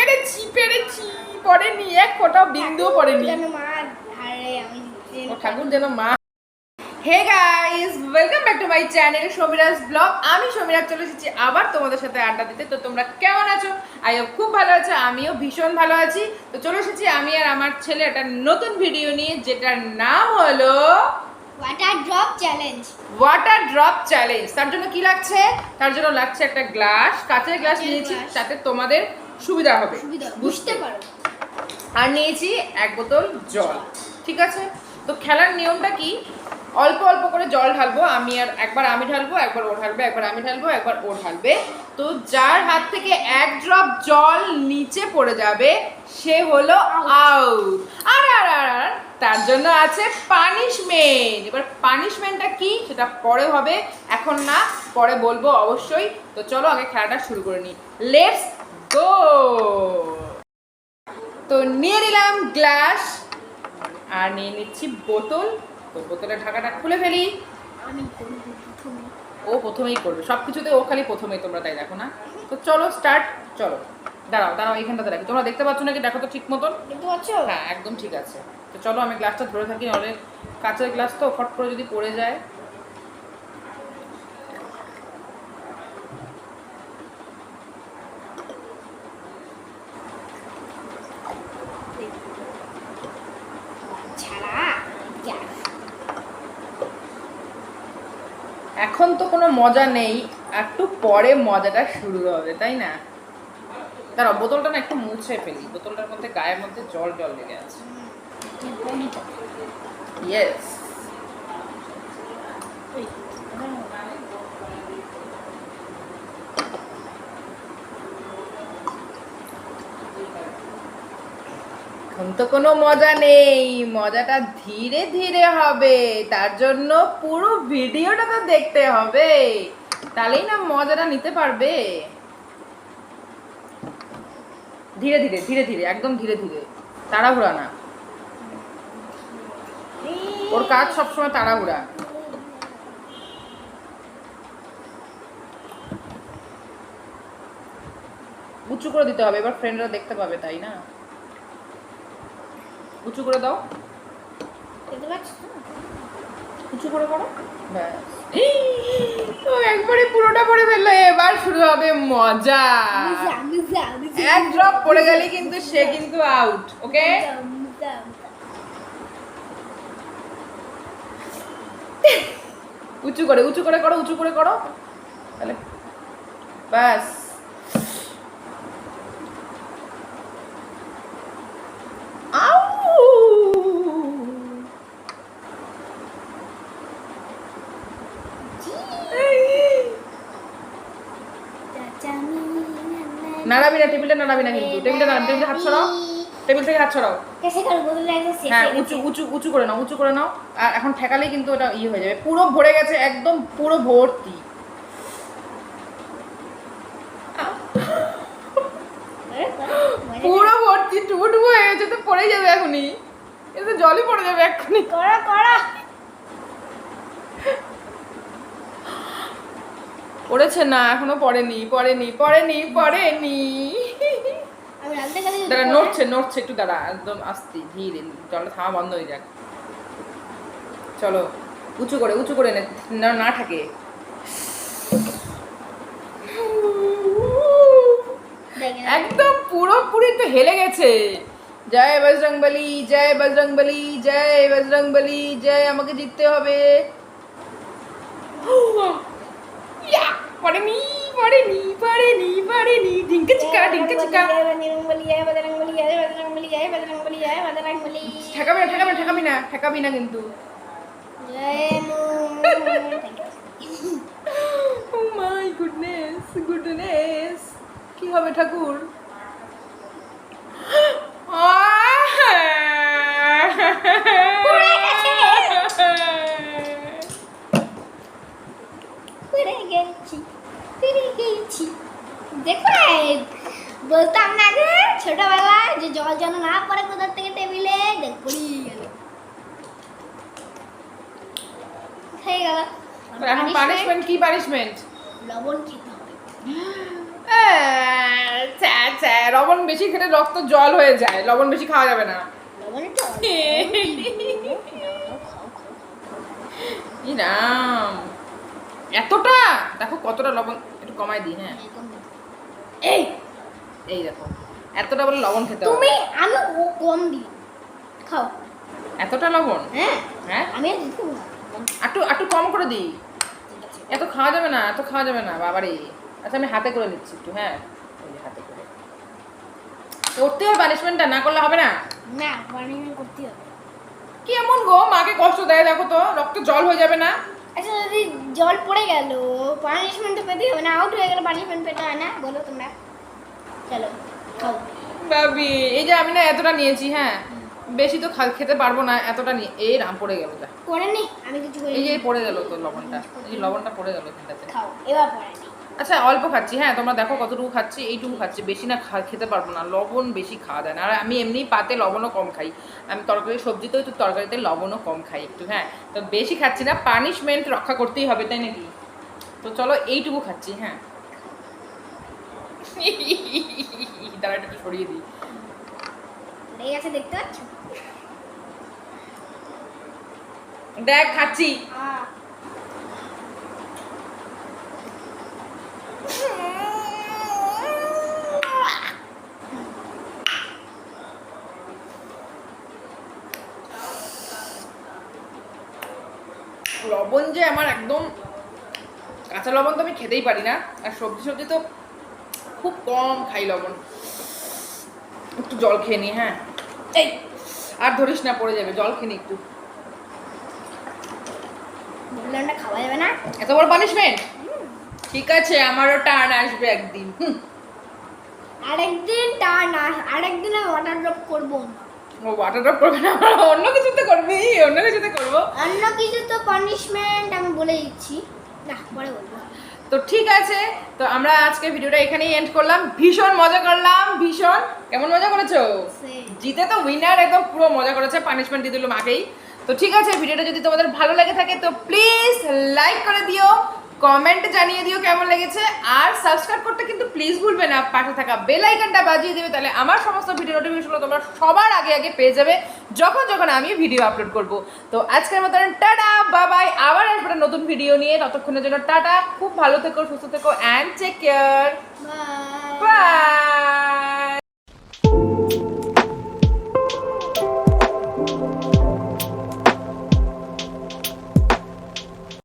পেরেছি পেরেছি পড়েনি এক ফোঁটাও বিন্দুও পড়েনি ও ঠাকুর যেন মা। Hey guys, welcome back to my channel Samira's vlog. আমি সমীরা চলে এসেছি আবার তোমাদের সাথে আড্ডা দিতে। তো তোমরা কেমন আছো? আই হোপ খুব ভালো আছো, আমিও ভীষণ ভালো আছি। তো চলে এসেছি আমি আর আমার ছেলে একটা নতুন ভিডিও নিয়ে, যেটার নাম হলো water drop challenge. Water drop challenge. তার জন্য কি লাগছে? তার জন্য লাগছে একটা গ্লাস, কাঁচের গ্লাস নিয়েছি, যাতে তোমাদের সুবিধা হবে বুঝতে পারো। আর নিয়েছি এক বোতল জল। ঠিক আছে, তো খেলার নিয়মটা কি? অল্প অল্প করে জল ঢালবো আমি, আর একবার আমি ঢালবো, একবার ও ঢালবে, একবার আমি ঢালবো, একবার ও ঢালবে। তো যার হাত থেকে এক ড্রপ জল নিচে পড়ে যাবে সে হলো আউট। আর আর আর আর তার জন্য আছে পানিশমেন্ট। এবার পানিশমেন্টটা কি সেটা পরে হবে, এখন না, পরে বলবো অবশ্যই। তো চলো আগে খেলাটা শুরু করে নিই, লেটস গো। তো নিয়ে নিলাম গ্লাস আর নিয়ে নিচ্ছি বোতল। তো বোতলের ঢাকাটা খুলে ফেলি। ও প্রথমেই করবে সব কিছুতে, ও খালি প্রথমেই, তোমরা তাই দেখো না? তো চলো স্টার্ট। চলো দাঁড়াও দাঁড়াও, এইখানটাতে রাখি। তোমরা দেখতে পাচ্ছ নাকি? দেখো তো ঠিক মতন। দেখতে পাচ্ছ? হ্যাঁ একদম ঠিক আছে। তো চলো আমি গ্লাসটা ধরে থাকি, নাহলে কাঁচের গ্লাস তো ফট করে যদি পড়ে যায়। এখন তো কোনো মজা নেই, একটু পরে মজাটা শুরু হবে, তাই না? দাঁড়াও, বোতলটা না একটু মুছে ফেলি, বোতলটার মধ্যে গায়ের মধ্যে জল জল লেগে আছে। ইয়েস, এখন তো কোনো মজা নেই, মজাটা ধীরে ধীরে হবে। তার জন্য পুরো ভিডিওটা তো দেখতে হবে, তাহলেই না মজাটা নিতে পারবে। ধীরে ধীরে ধীরে ধীরে, একদম ধীরে ধীরে, তাড়াহুড়া না। ওর কাজ সবসময় তাড়াহুড়া। উঁচু করে দিতে হবে, এবার ফ্রেন্ডরা দেখতে পাবে, তাই না? উঁচু করে দাও, উঁচু করে করো, ব্যাস। ও একবারে পুরোটা পড়ে ফেললো, এবার শুরু হবে মজা। এক ড্রপ পড়ে গেলে কিন্তু সে কিন্তু আউট, ওকে? উঁচু করে উঁচু করে করো, উঁচু করে করো, তাহলে ব্যাস। নাড়াবি না, টেবিলটা নাড়াবি না কিন্তু, টেবিলটা নাড়াবি, টেবিলটা হাত ছড়াও, টেবিল থেকে হাত ছড়াও। হ্যাঁ উঁচু উঁচু উঁচু করে নাও, উঁচু করে নাও। আর এখন ঠেকালেই কিন্তু ওটা ইয়ে হয়ে যাবে, পুরো ভরে গেছে, একদম পুরো ভর্তি। পুরো ভর্তি, টুবু হয়ে গেছে, তো পড়ে যাবে এখনই, এটা জলই পড়ে যাবে এক্ষুনি। করা করা পড়েছে না, এখনো পড়েনি পড়েনি পড়েনি পড়েনি। দাঁড়া, নড়ছে নড়ছে, একটু দাঁড়া, একদম আস্তে ধীরে, জলটা থামা বন্ধ হয়ে যাক। চলো উঁচু করে না থাকে। একদম পুরোপুরি তো হেলে গেছে। জয় বজরংবলী, জয় বজরংবলী, জয় বজরংবলী, জয়। আমাকে জিততে হবে। পড়েনি পড়েনি পড়েনি পড়েনি, ঢিঙ্কা চিকা ঢিঙ্কা চিকা। ঠেকাবি না ঠেকাবি না ঠেকাবি না ঠেকাবি না কিন্তু। ও মাই গুডনেস গুডনেস, কি হবে ঠাকুর? দেখো বলতাম না যে ছোটবেলায় যে জল যেন না পড়ে কোথার থেকে টেবিলে, দেখ পড়িয়ে গেল, হয়ে গেল। এখন পানিশমেন্ট কি? পানিশমেন্ট লবণ খেতে হবে। লবণ বেশি খেলে রক্ত জল হয়ে যায়, লবণ বেশি খাওয়া যাবে না। ইরাম এতটা দেখো কতটা লবণ, একটু কমাই দিই। হ্যাঁ এই এই দেখো এতটা বলে লবণ খেতে হবে। তুমি আমি ও কম দিই, খাও। এতটা লবণ? হ্যাঁ হ্যাঁ আমি আর দিতে না, একটু একটু কম করে দিই। এত খাওয়া যাবে না, এত খাওয়া যাবে না বাবারে। আচ্ছা আমি হাতে করে নিচ্ছি একটু। হ্যাঁ এই যে হাতে করে করতে হবে, পানিশমেন্টটা না করলে হবে না। না পানিশমেন্ট করতে হবে। কি এমন গো, মাকে কষ্ট দেয় দেখো তো, রক্ত জল হয়ে যাবে না? আচ্ছা যদি জল পড়ে গেল পানিশমেন্ট তো পেতে হবে না, আউট হয়ে গেলে পানিশমেন্ট পেতে হয় না, বলো তোমরা। চলো খাও। বাবি এই যে আমি না এতটা নিয়েছি, হ্যাঁ বেশি তো খেতে পারবো না, এতটা নিয়ে এই রাম পড়ে গেল। যা পড়ে নি, আমি কিছু করি এই যে পড়ে গেল তো লবণটা, এই যে লবণটা পড়ে গেল এখানটাতে। খাও এবার পড়ে নি। আচ্ছা অল্প খাচ্ছি, হ্যাঁ তোমরা দেখো কতটুকু খাচ্ছি, এইটুকু খাচ্ছি, বেশি না খেতে পারবো না, লবণ বেশি খাওয়া যায় না। আর আমি এমনি পাতে লবণও কম খাই, আমি তরকারি সবজিতেও একটু তরকারিতে লবণও কম খাই একটু। হ্যাঁ তো বেশি খাচ্ছি না, পানিশমেন্ট রক্ষা করতেই হবে তাই নাকি? তো চলো এইটুকু খাচ্ছি। হ্যাঁ দাঁড়া একটু সরিয়ে দিই। লেগে গেছে দেখতে পাচ্ছ? দেখ খাচ্ছি। লবণ যে আমার একদম, কাঁচা লবণ তো আমি খেতেই পারি না, আর সবজি সবজি তো খুব কম খাই লবণ। একটু জল খেয়ে নি। হ্যাঁ এই আর ধরিস না, পড়ে যাবে, জল খেয়ে নি একটু। বললাম না খাওয়া যাবে না। এত বড় পানিশমেন্ট? ঠিক আছে আমারও টার্ন আসবে একদিন। আরেকদিন টার্ন আরেকদিন আমি ওয়াটার ড্রপ করবো না। ও ওয়াটার ড্রপ করবে না, অন্য কিছুতে করবি, অন্য কিছুতে করবো। অন্য কিছু তো পানিশমেন্ট আমি বলে দিচ্ছি, না পরে বলবো। তো ঠিক আছে, তো আমরা আজকে ভিডিওটা এখানেই এন্ড করলাম। ভীষণ মজা করলাম, ভীষণ। কেমন মজা করেছো? জিতে তো উইনার, একদম পুরো মজা করেছে, পানিশমেন্ট দিয়ে দিল মাকেই। তো ঠিক আছে, ভিডিওটা যদি তোমাদের ভালো লাগে থাকে তো প্লিজ লাইক করে দিও, কমেন্টে জানিয়ে দিও কেমন লেগেছে, আর সাবস্ক্রাইব করতে কিন্তু প্লিজ ভুলবে না, পাশে থাকা বেল আইকনটা বাজিয়ে দেবে, তাহলে আমার সমস্ত ভিডিও নোটিফিকেশন তোমরা সবার আগে আগে পেয়ে যাবে যখন যখন আমি ভিডিও আপলোড করব। তো আজকের মতন টাটা বাই বাই, আবার আসবে একটা নতুন ভিডিও নিয়ে, ততক্ষণের জন্য টাটা, খুব ভালো থেকো, সুস্থ থেকো, and take care, bye. By.